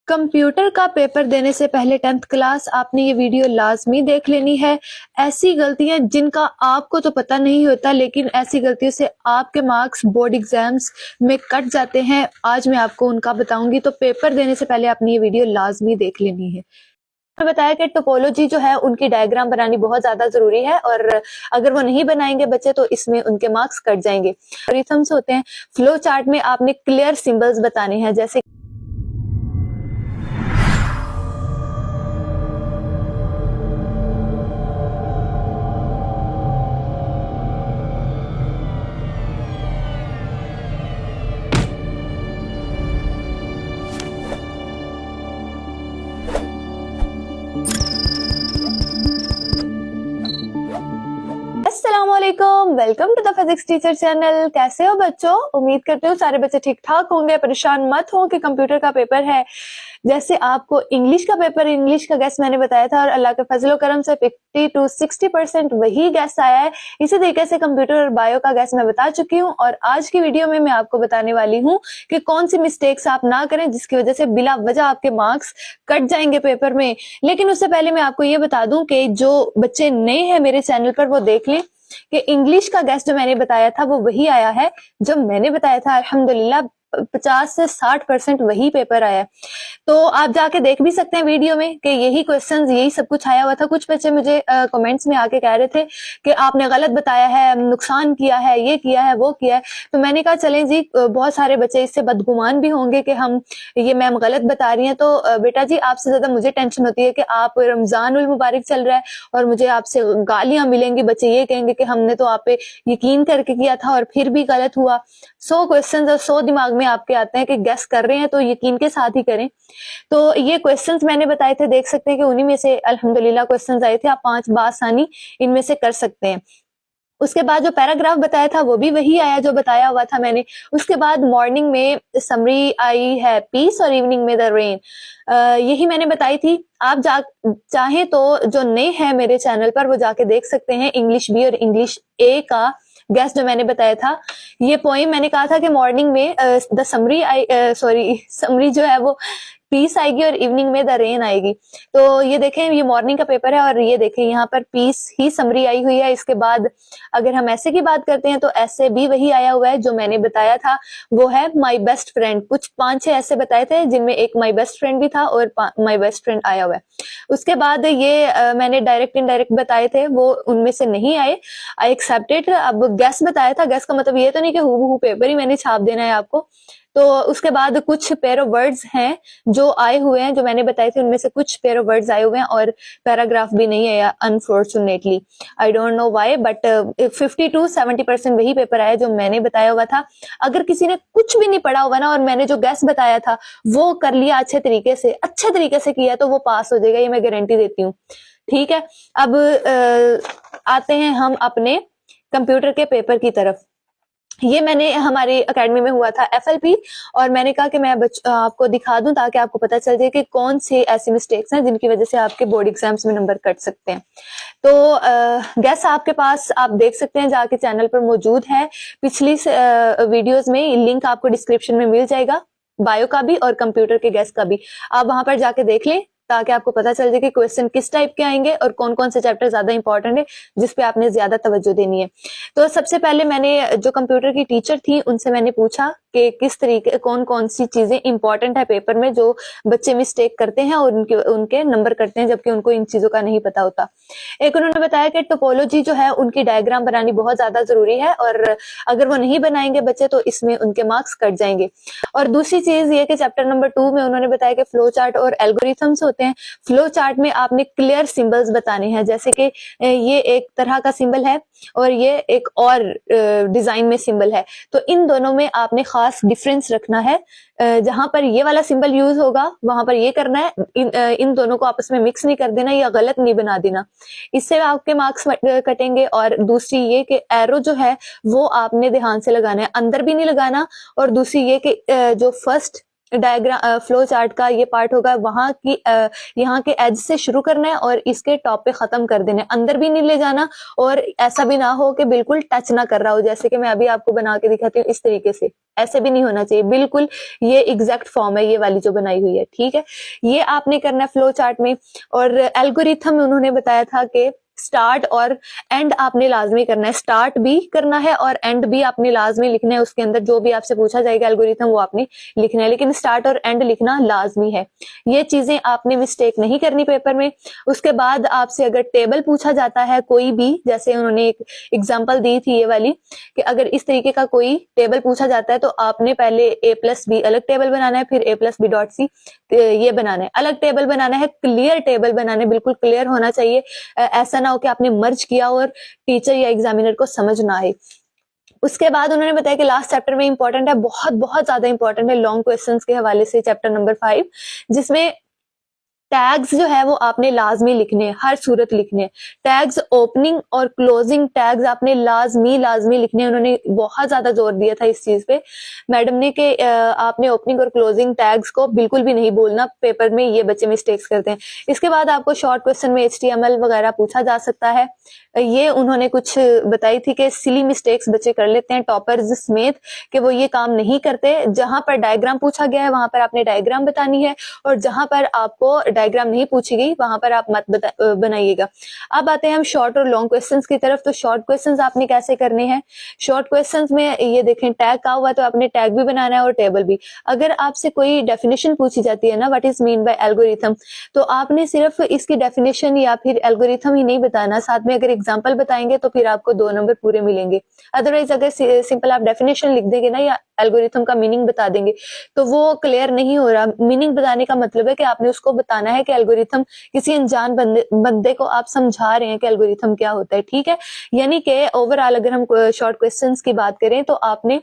Computer का paper देने से पहले 10th क्लास आपने ये वीडियो लाजमी देख लेनी है। ऐसी गलतियां जिनका आपको तो पता नहीं होता, लेकिन ऐसी गलतियों से आपके मार्क्स बोर्ड एग्जाम्स में कट जाते हैं। आज मैं आपको उनका बताऊंगी, तो पेपर देने से पहले आपने ये वीडियो लाजमी देख लेनी है। मैं बताया कि टोपोलॉजी जो है उनकी डायग्राम बनानी बहुत ज्यादा जरूरी है, और अगर वो नहीं बनाएंगे बच्चे तो इसमें उनके मार्क्स कट जाएंगे। रिथम्स होते हैं, फ्लो चार्ट में आपने क्लियर सिंबल्स बताने हैं, जैसे अस्सलामुअलैकुम, welcome to the physics teacher channel. कैसे हो बच्चों? उम्मीद करते हो सारे बच्चे ठीक ठाक होंगे। परेशान मत हो कि कंप्यूटर का पेपर है। जैसे आपको इंग्लिश का पेपर, इंग्लिश का गैस मैंने बताया था, और अल्लाह के फजलो करम से 50 to 60% वही गैस आया है। इसी तरीके से कंप्यूटर और बायो का गैस मैं बता चुकी हूँ, और आज की वीडियो में मैं आपको बताने वाली हूँ कि कौन सी मिस्टेक्स आप ना करें जिसकी वजह से बिला वजह आपके मार्क्स कट जाएंगे पेपर में। लेकिन उससे पहले मैं आपको ये बता दूं कि जो बच्चे नए हैं मेरे चैनल पर वो देख लें कि इंग्लिश का गैस जो मैंने बताया था वो वही आया है जो मैंने बताया था। अल्हम्दुलिल्लाह 50 से 60% वही पेपर आया है। तो आप जाके देख भी सकते हैं वीडियो में कि यही क्वेश्चंस, यही सब कुछ आया हुआ था। कुछ बच्चे मुझे कमेंट्स में आके कह रहे थे कि आपने गलत बताया है, नुकसान किया है, ये किया है, वो किया है। तो मैंने कहा चलें जी, बहुत सारे बच्चे इससे बदगुमान भी होंगे कि हम ये मैम गलत बता रही हैं। तो बेटा जी, आपसे ज्यादा मुझे टेंशन होती है कि आप रमजान उल मुबारक चल रहा है और मुझे आपसे गालियां मिलेंगी। बच्चे ये कहेंगे कि हमने तो आप पे यकीन करके किया था और फिर भी गलत हुआ। 100 क्वेश्चंस और 100 दिमाग में आपके आते हैं कि गेस कर रहे हैं तो यकीन के साथ ही करें। तो ये क्वेश्चंस मैंने बताए थे, देख सकते हैं कि उन्हीं में से अल्हम्दुलिल्लाह क्वेश्चंस आए थे। आप 5 बासानी इनमें से कर सकते हैं। उसके बाद जो पैराग्राफ बताया था वो भी वही आया जो बताया हुआ था मैंने। उसके बाद मॉर्निंग में समरी आई है पीस और इवनिंग में द रेन, यही मैंने बताई थी। आप चाहे तो जो नए हैं मेरे चैनल पर वो जाके देख सकते हैं इंग्लिश बी और इंग्लिश ए का गैस जो मैंने बताया था। ये पोइम मैंने कहा था कि मॉर्निंग में the summary I, sorry, summary जो है वो पीस आएगी और इवनिंग में द रेन आएगी। तो ये देखें, ये मॉर्निंग का पेपर है और ये देखें यहाँ पर पीस ही समरी आई हुई है। इसके बाद अगर हम ऐसे की बात करते हैं तो ऐसे भी वही आया हुआ है जो मैंने बताया था, वो है माई बेस्ट फ्रेंड। कुछ 5-6 ऐसे बताए थे जिनमें एक माई बेस्ट फ्रेंड भी था और माई बेस्ट फ्रेंड आया हुआ है। उसके बाद ये मैंने डायरेक्ट इनडायरेक्ट बताए थे, वो उनमें से नहीं आए। I accepted. अब गैस बताया था, गैस का मतलब ये तो नहीं कि हूबहू पेपर ही मैंने छाप देना है आपको। तो उसके बाद कुछ पेयर ऑफ वर्ड्स हैं जो आए हुए हैं, जो मैंने बताए थे उनमें से कुछ पेयर ऑफ वर्ड्स आए हुए हैं, और पैराग्राफ भी नहीं आया unfortunately. I don't know why, but 50 to 70% वही पेपर आया जो मैंने बताया हुआ था। अगर किसी ने कुछ भी नहीं पढ़ा हुआ ना और मैंने जो गैस बताया था वो कर लिया अच्छे तरीके से किया तो वो पास हो जाएगा, ये मैं गारंटी देती हूँ। ठीक है, अब आते हैं हम अपने कंप्यूटर के पेपर की तरफ। ये मैंने हमारी एकेडमी में हुआ था FLP, और मैंने कहा कि मैं आपको दिखा दूं ताकि आपको पता चल जाए कि कौन सी ऐसी मिस्टेक्स हैं जिनकी वजह से आपके बोर्ड एग्जाम्स में नंबर कट सकते हैं। तो गैस आपके पास आप देख सकते हैं, जाके चैनल पर मौजूद है। पिछली वीडियोस में लिंक आपको डिस्क्रिप्शन में मिल जाएगा, बायो का भी और कंप्यूटर के गैस का भी। आप वहां पर जाके देख लें ताकि आपको पता चल जाए कि क्वेश्चन किस टाइप के आएंगे और कौन कौन से चैप्टर ज्यादा इंपॉर्टेंट है जिसपे आपने ज्यादा तवज्जो देनी है। तो सबसे पहले मैंने जो कंप्यूटर की टीचर थी उनसे मैंने पूछा कि किस तरीके, कौन कौन सी चीजें इंपॉर्टेंट है पेपर में जो बच्चे मिस्टेक करते हैं और उनके नंबर करते हैं जबकि उनको इन चीजों का नहीं पता होता। एक उन्होंने बताया कि टोपोलॉजी जो है उनकी डायग्राम बनानी बहुत ज्यादा जरूरी है, और अगर वो नहीं बनाएंगे बच्चे तो इसमें उनके मार्क्स कट जाएंगे। और दूसरी चीज ये कि चैप्टर नंबर 2 में उन्होंने बताया कि फ्लो चार्ट और एल्गोरिथम्स होते हैं। फ्लो चार्ट में आपने क्लियर सिंबल्स बताने हैं, जैसे कि ये एक तरह का सिंबल है और ये एक और डिजाइन में सिंबल है, तो इन दोनों में आपने खास डिफरेंस रखना है। जहां पर ये वाला सिंबल यूज होगा वहां पर ये करना है, इन दोनों को आपस में मिक्स नहीं कर देना या गलत नहीं बना देना, इससे आपके मार्क्स कटेंगे। और दूसरी ये कि एरो जो है वो आपने ध्यान से लगाना है, अंदर भी नहीं लगाना। और दूसरी ये कि जो फर्स्ट डायग्राम फ्लो चार्ट का ये पार्ट होगा, वहां की यहाँ के एज से शुरू करना है और इसके टॉप पे खत्म कर देना है, अंदर भी नहीं ले जाना और ऐसा भी ना हो कि बिल्कुल टच ना कर रहा हो, जैसे कि मैं अभी आपको बना के दिखाती हूँ इस तरीके से, ऐसे भी नहीं होना चाहिए बिल्कुल। ये एग्जैक्ट फॉर्म है ये वाली जो बनाई हुई है, ठीक है। ये आपने करना है फ्लो चार्ट में। और एल्गोरिथम उन्होंने बताया था कि स्टार्ट और एंड आपने लाजमी करना है, स्टार्ट भी करना है और एंड भी आपने लाजमी लिखना है, उसके अंदर जो भी आपसे पूछा जाएगा एल्गोरिथम वो आपने लिखना है, लेकिन स्टार्ट और एंड लिखना लाजमी है। ये चीजें आपने मिस्टेक नहीं करनी पेपर में। उसके बाद आपसे अगर टेबल पूछा जाता है कोई भी, जैसे उन्होंने एक एग्जाम्पल दी थी ये वाली, कि अगर इस तरीके का कोई टेबल पूछा जाता है तो आपने पहले A+B अलग टेबल बनाना है, फिर A+B.C ये बनाना है, अलग टेबल बनाना है, क्लियर टेबल बनाना है, बिल्कुल क्लियर होना चाहिए। ऐसा ना हो कि आपने मर्ज किया और टीचर या एग्जामिनर को समझ ना आए। उसके बाद उन्होंने बताया कि लास्ट चैप्टर में इंपॉर्टेंट है, बहुत बहुत ज्यादा इंपॉर्टेंट है लॉन्ग क्वेश्चंस के हवाले से, चैप्टर नंबर 5, जिसमें टैग्स जो है वो आपने लाजमी लिखने हैं, हर सूरत लिखने हैं। टैग्स ओपनिंग और क्लोजिंग टैग्स आपने लाजमी लिखने हैं। उन्होंने बहुत ज्यादा जोर दिया था इस चीज पे मैडम ने कि आपने ओपनिंग और क्लोजिंग टैग्स को बिल्कुल भी नहीं बोलना, पेपर में ये बच्चे मिस्टेक्स करते हैं। इसके बाद आपको शॉर्ट क्वेश्चन में HTML वगैरह पूछा जा सकता है। ये उन्होंने कुछ बताई थी कि सिली मिस्टेक्स बच्चे कर लेते हैं टॉपर्स समेत, कि वो ये काम नहीं करते। जहां पर डायग्राम पूछा गया है वहां पर आपने डायग्राम बतानी है, और जहां पर आपको डायग्राम नहीं पूछी गई वहां पर आप मत बनाइएगा। अब आते हैं हम शॉर्ट और लॉन्ग क्वेश्चंस की तरफ। तो शॉर्ट क्वेश्चंस आपने कैसे करने हैं? शॉर्ट क्वेश्चंस में ये देखें टैग का हुआ, तो आपने टैग भी बनाना है और टेबल भी। अगर आपसे कोई डेफिनेशन पूछी जाती है ना, what is mean by algorithm, तो आपने सिर्फ इसकी डेफिनेशन या फिर एल्गोरिथम ही नहीं बताना, साथ में अगर एग्जाम्पल बताएंगे तो फिर आपको 2 नंबर पूरे मिलेंगे। अदरवाइज अगर सिंपल आप डेफिनेशन लिख देंगे ना या एल्गोरिथम का मीनिंग बता देंगे तो वो क्लियर नहीं हो रहा। मीनिंग बताने का मतलब है कि आपने उसको बताना है कि एल्गोरिथम, किसी अनजान बंदे को आप समझा रहे हैं कि एल्गोरिथम क्या होता है, ठीक है। यानी कि ओवरऑल अगर हम शॉर्ट क्वेश्चंस की बात करें तो आपने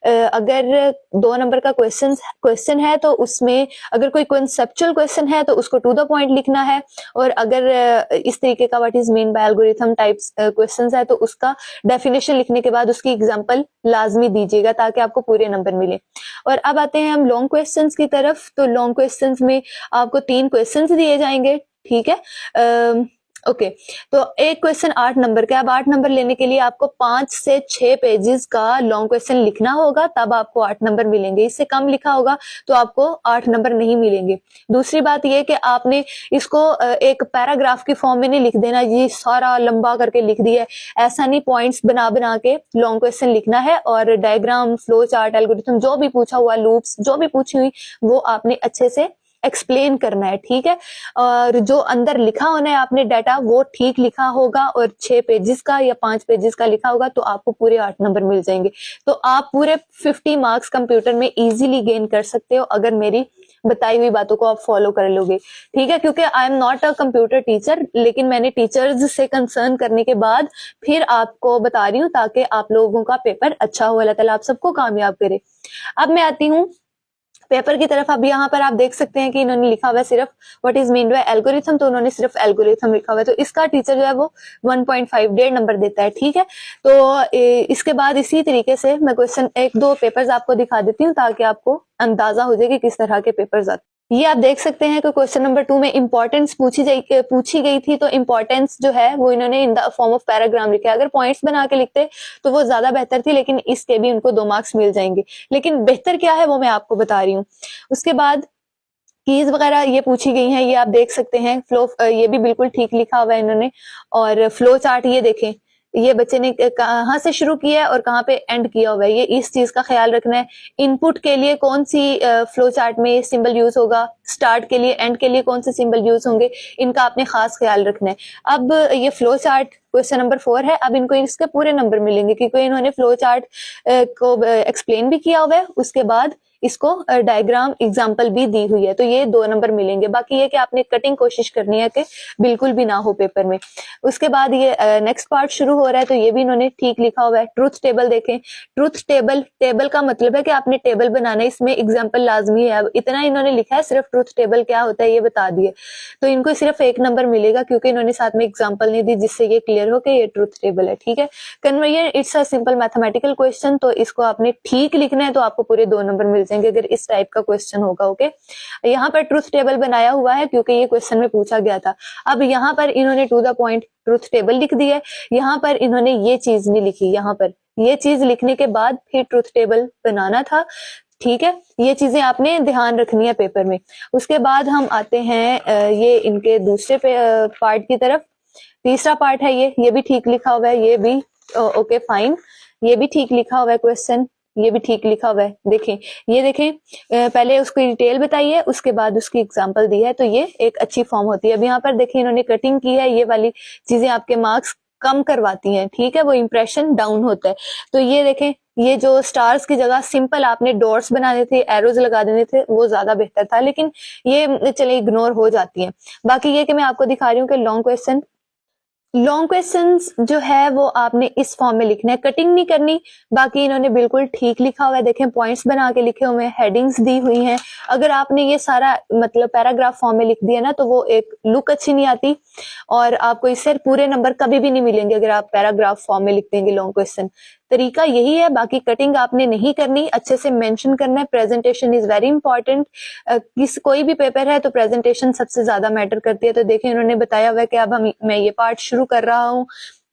अगर 2 नंबर का क्वेश्चन है तो उसमें अगर कोई कॉन्सेप्चुअल क्वेश्चन है तो उसको टू द पॉइंट लिखना है, और अगर इस तरीके का what is mean by algorithm types questions है तो उसका डेफिनेशन लिखने के बाद उसकी एग्जांपल लाजमी दीजिएगा ताकि आपको पूरे नंबर मिले। और अब आते हैं हम लॉन्ग क्वेश्चंस की तरफ। तो लॉन्ग क्वेश्चंस में आपको 3 क्वेश्चंस दिए जाएंगे, ठीक है। ओके, तो एक क्वेश्चन 8 नंबर का। अब 8 नंबर लेने के लिए आपको 5 से 6 पेजेस का लॉन्ग क्वेश्चन लिखना होगा, तब आपको 8 नंबर मिलेंगे। इससे कम लिखा होगा तो आपको 8 नंबर नहीं मिलेंगे। दूसरी बात यह कि आपने इसको एक पैराग्राफ की फॉर्म में नहीं लिख देना, ये सारा लंबा करके लिख दिया, ऐसा नहीं। पॉइंट्स बना बना के लॉन्ग क्वेश्चन लिखना है, और डायग्राम, फ्लो चार्ट, एल्गोरिथम जो भी पूछा हुआ, लूप्स जो भी पूछी हुई, वो आपने अच्छे से एक्सप्लेन करना है, ठीक है। और जो अंदर लिखा होना है आपने डाटा वो ठीक लिखा होगा, और 6 पेजेस का या 5 पेजेस का लिखा होगा तो आपको पूरे 8 नंबर मिल जाएंगे। तो आप पूरे 50 मार्क्स कंप्यूटर में इजीली गेन कर सकते हो अगर मेरी बताई हुई बातों को आप फॉलो कर लोगे, ठीक है। क्योंकि I am not a computer teacher, लेकिन मैंने टीचर्स से कंसर्न करने के बाद फिर आपको बता रही हूँ ताकि आप लोगों का पेपर अच्छा हो, अल्लाह ताला आप सबको कामयाब करे। अब मैं आती हूँ पेपर की तरफ। अब यहाँ पर आप देख सकते हैं कि इन्होंने लिखा हुआ है सिर्फ what is mean by algorithm, तो उन्होंने सिर्फ एल्गोरिथम लिखा हुआ है, तो इसका टीचर जो है वो 1.5 1.5 नंबर देता है, ठीक है। तो इसके बाद इसी तरीके से मैं क्वेश्चन 1-2 पेपर्स आपको दिखा देती हूँ ताकि आपको अंदाजा हो जाए कि किस तरह के पेपर्स आते हैं। ये आप देख सकते हैं कि क्वेश्चन नंबर 2 में इंपॉर्टेंस पूछी गई थी, तो इंपॉर्टेंस जो है वो इन्होंने इन द फॉर्म ऑफ पैराग्राम लिखा है। अगर पॉइंट्स बना के लिखते तो वो ज्यादा बेहतर थी, लेकिन इसके भी उनको 2 मार्क्स मिल जाएंगे। लेकिन बेहतर क्या है वो मैं आपको बता रही हूँ। उसके बाद कीज वगैरह ये पूछी गई हैं, ये आप देख सकते हैं। फ्लो ये भी बिल्कुल ठीक लिखा हुआ है इन्होंने। और फ्लो चार्ट ये देखें, ये बच्चे ने कहाँ से शुरू किया है और कहाँ पे एंड किया हुआ है, ये इस चीज का ख्याल रखना है। इनपुट के लिए कौन सी फ्लो चार्ट में सिंबल यूज होगा, स्टार्ट के लिए, एंड के लिए कौन से सिंबल यूज होंगे, इनका आपने खास ख्याल रखना है। अब ये फ्लो चार्ट क्वेश्चन नंबर 4 है। अब इनको इसके पूरे नंबर मिलेंगे क्योंकि इन्होंने फ्लो चार्ट को एक्सप्लेन भी किया हुआ है, उसके बाद इसको डायग्राम एग्जांपल भी दी हुई है, तो ये 2 नंबर मिलेंगे। बाकी ये कि आपने कटिंग कोशिश करनी है कि बिल्कुल भी ना हो पेपर में। उसके बाद ये नेक्स्ट पार्ट शुरू हो रहा है, तो ये भी इन्होंने ठीक लिखा हुआ है। ट्रुथ टेबल देखें, ट्रुथ टेबल का मतलब है कि आपने टेबल बनाना है, इसमें एग्जाम्पल लाजमी है। अब इतना इन्होंने लिखा है, सिर्फ ट्रुथ टेबल क्या होता है ये बता दिए, तो इनको सिर्फ 1 नंबर मिलेगा क्योंकि इन्होंने साथ में एग्जाम्पल नहीं दी जिससे ये क्लियर हो कि ये ट्रुथ टेबल है, ठीक है। Conversion it's a simple mathematical question, तो इसको आपने ठीक लिखना है तो आपको पूरे 2 नंबर मिल जाएंगे अगर इस टाइप का क्वेश्चन होगा। ओके, यहाँ पर ट्रुथ टेबल बनाया हुआ है क्योंकि ये क्वेश्चन में पूछा गया था। अब यहाँ पर इन्होंने to the point truth table लिख दिया है, यहाँ पर इन्होंने ये चीज नहीं लिखी, यहाँ पर ये चीज लिखने के बाद फिर ट्रुथ टेबल बनाना था। ठीक है, ये चीजें आपने ध्यान रखनी है पेपर में। उसके बाद हम आते हैं ये इनके दूसरे पार्ट की तरफ। तीसरा पार्ट है ये भी ठीक लिखा हुआ है, ये भी ओके फाइन, ये भी ठीक लिखा हुआ है क्वेश्चन, ये भी ठीक लिखा हुआ है। देखें, ये देखें, पहले उसकी डिटेल बताई है, उसके बाद उसकी एग्जांपल दी है, तो ये एक अच्छी फॉर्म होती है। अब यहाँ पर देखिए इन्होंने कटिंग की है, ये वाली चीजें आपके मार्क्स कम करवाती हैं। ठीक है, वो इंप्रेशन डाउन होता है। तो ये देखें, ये जो स्टार्स की जगह सिंपल आपने डॉट्स बनाने थे, एरोज लगा देने थे, वो ज्यादा बेहतर था, लेकिन ये चलिए इग्नोर हो जाती है। बाकी ये कि मैं आपको दिखा रही हूँ कि लॉन्ग क्वेश्चंस जो है वो आपने इस फॉर्म में लिखना है, कटिंग नहीं करनी। बाकी इन्होंने बिल्कुल ठीक लिखा हुआ है, देखें पॉइंट्स बना के लिखे हुए हैं, हेडिंग्स दी हुई हैं। अगर आपने ये सारा मतलब पैराग्राफ फॉर्म में लिख दिया ना, तो वो एक लुक अच्छी नहीं आती और आपको इससे पूरे नंबर कभी भी नहीं मिलेंगे अगर आप पैराग्राफ फॉर्म में लिख देंगे लॉन्ग क्वेश्चन। तरीका यही है, बाकी कटिंग आपने नहीं करनी, अच्छे से मेंशन करना है। प्रेजेंटेशन इज वेरी इंपॉर्टेंट, कोई भी पेपर है तो प्रेजेंटेशन सबसे ज्यादा मैटर करती है। तो देखिए इन्होंने बताया हुआ है कि अब मैं ये पार्ट शुरू कर रहा हूँ,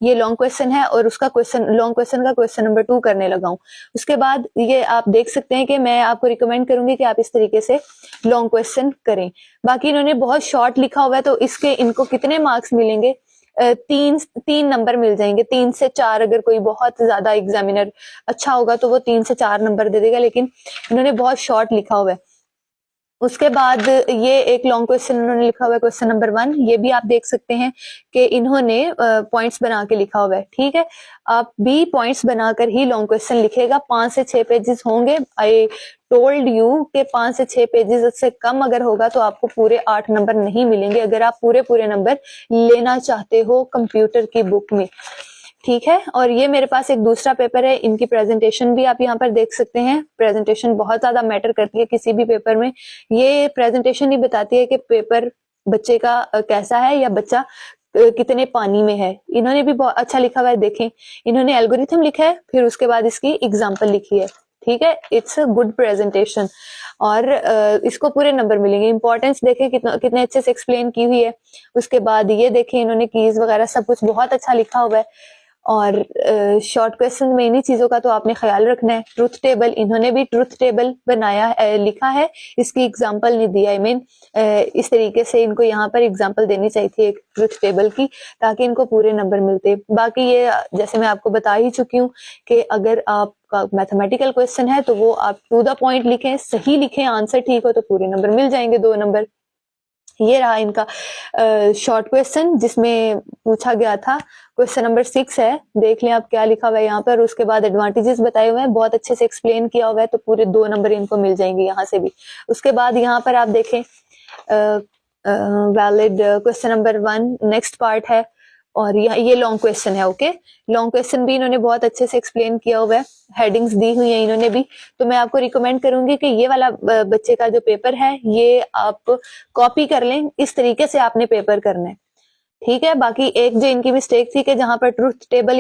ये लॉन्ग क्वेश्चन है और उसका लॉन्ग क्वेश्चन का क्वेश्चन नंबर 2 करने लगा हूँ। उसके बाद ये आप देख सकते हैं कि मैं आपको रिकमेंड करूंगी कि आप इस तरीके से लॉन्ग क्वेश्चन करें। बाकी इन्होंने बहुत शॉर्ट लिखा हुआ है, तो इसके इनको कितने मार्क्स मिलेंगे? तीन नंबर मिल जाएंगे, 3 से 4। अगर कोई बहुत ज्यादा एग्जामिनर अच्छा होगा तो वो 3 से 4 नंबर दे देगा, लेकिन इन्होंने बहुत शॉर्ट लिखा हुआ है। उसके बाद ये एक लॉन्ग क्वेश्चन इन्होंने लिखा हुआ है, क्वेश्चन नंबर 1। ये भी आप देख सकते हैं कि इन्होंने पॉइंट्स बना के लिखा हुआ है। ठीक है, आप भी पॉइंट्स बनाकर ही लॉन्ग क्वेश्चन लिखेगा। 5 से 6 पेजेस होंगे। आई टोल्ड यू कि 5 से 6 पेजेस से कम अगर होगा तो आपको पूरे 8 नंबर नहीं मिलेंगे अगर आप पूरे नंबर लेना चाहते हो कंप्यूटर की बुक में। ठीक है, और ये मेरे पास एक दूसरा पेपर है, इनकी प्रेजेंटेशन भी आप यहाँ पर देख सकते हैं। प्रेजेंटेशन बहुत ज्यादा मैटर करती है किसी भी पेपर में। ये प्रेजेंटेशन ही बताती है कि पेपर बच्चे का कैसा है या बच्चा कितने पानी में है। इन्होंने भी बहुत अच्छा लिखा हुआ है, देखें इन्होंने एल्गोरिथम लिखा है, फिर उसके बाद इसकी एग्जाम्पल लिखी है। ठीक है, इट्स अ गुड प्रेजेंटेशन और इसको पूरे नंबर मिलेंगे। इंपॉर्टेंस देखें कितने अच्छे से एक्सप्लेन की हुई है। उसके बाद ये देखें इन्होंने कीज वगैरह सब कुछ बहुत अच्छा लिखा हुआ है। और शॉर्ट क्वेश्चन में इन्हीं चीजों का तो आपने ख्याल रखना है। ट्रुथ टेबल, इन्होंने भी ट्रुथ टेबल बनाया लिखा है, इसकी एग्जांपल नहीं दिया। आई मीन इस तरीके से इनको यहाँ पर एग्जांपल देनी चाहिए थी एक ट्रुथ टेबल की, ताकि इनको पूरे नंबर मिलते। बाकी ये जैसे मैं आपको बता ही चुकी हूँ कि अगर आपका मैथमेटिकल क्वेश्चन है तो वो आप टू द पॉइंट लिखें, सही लिखें, आंसर ठीक हो तो पूरे नंबर मिल जाएंगे, 2 नंबर। ये रहा इनका शॉर्ट क्वेश्चन जिसमें पूछा गया था। क्वेश्चन नंबर 6 है, देख लें आप क्या लिखा हुआ है यहाँ पर। उसके बाद एडवांटेजेस बताए हुए हैं, बहुत अच्छे से एक्सप्लेन किया हुआ है, तो पूरे 2 नंबर इनको मिल जाएंगे यहाँ से भी। उसके बाद यहाँ पर आप देखें valid question number 1 next part है और ये लॉन्ग क्वेश्चन है। ओके, लॉन्ग क्वेश्चन भी इन्होंने बहुत अच्छे से एक्सप्लेन किया हुआ है, हेडिंग्स दी हुई है इन्होंने भी। तो मैं आपको रिकमेंड करूंगी कि ये वाला बच्चे का जो पेपर है ये आप कॉपी कर लें, इस तरीके से आपने पेपर करना है। ठीक है, बाकी एक जो इनकी मिस्टेक थी कि जहां पर ट्रुथ टेबल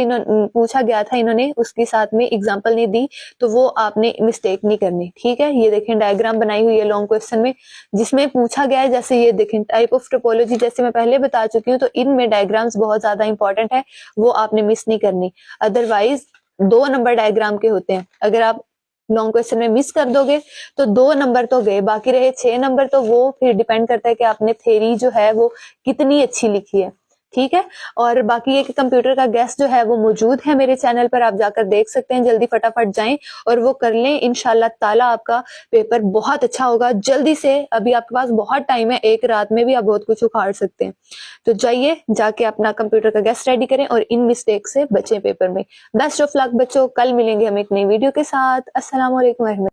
पूछा गया था, इन्होंने उसके साथ में एग्जांपल नहीं दी, तो वो आपने मिस्टेक नहीं करनी। ठीक है, ये देखें डायग्राम बनाई हुई है लॉन्ग क्वेश्चन में जिसमें पूछा गया है। जैसे ये देखें टाइप ऑफ टोपोलॉजी, जैसे मैं पहले बता चुकी हूँ, तो इनमें डायग्राम्स बहुत ज्यादा इंपॉर्टेंट है, वो आपने मिस नहीं करनी। अदरवाइज 2 नंबर डायग्राम के होते हैं, अगर आप लॉन्ग क्वेश्चन में मिस कर दोगे तो 2 नंबर तो गए, बाकी रहे 6 नंबर। तो वो फिर डिपेंड करता है कि आपने थ्योरी जो है वो कितनी अच्छी लिखी है। ठीक है, और बाकी ये कि कंप्यूटर का गेस्ट जो है वो मौजूद है मेरे चैनल पर, आप जाकर देख सकते हैं। जल्दी फटाफट जाएं और वो कर लें, इंशाल्लाह ताला आपका पेपर बहुत अच्छा होगा। जल्दी से, अभी आपके पास बहुत टाइम है, एक रात में भी आप बहुत कुछ उखाड़ सकते हैं। तो जाइए, जाके अपना कंप्यूटर का गेस्ट रेडी करें और इन मिस्टेक से बचें पेपर में। बेस्ट ऑफ लक बच्चों, कल मिलेंगे हम एक नई वीडियो के साथ। अस्सलाम वालेकुम।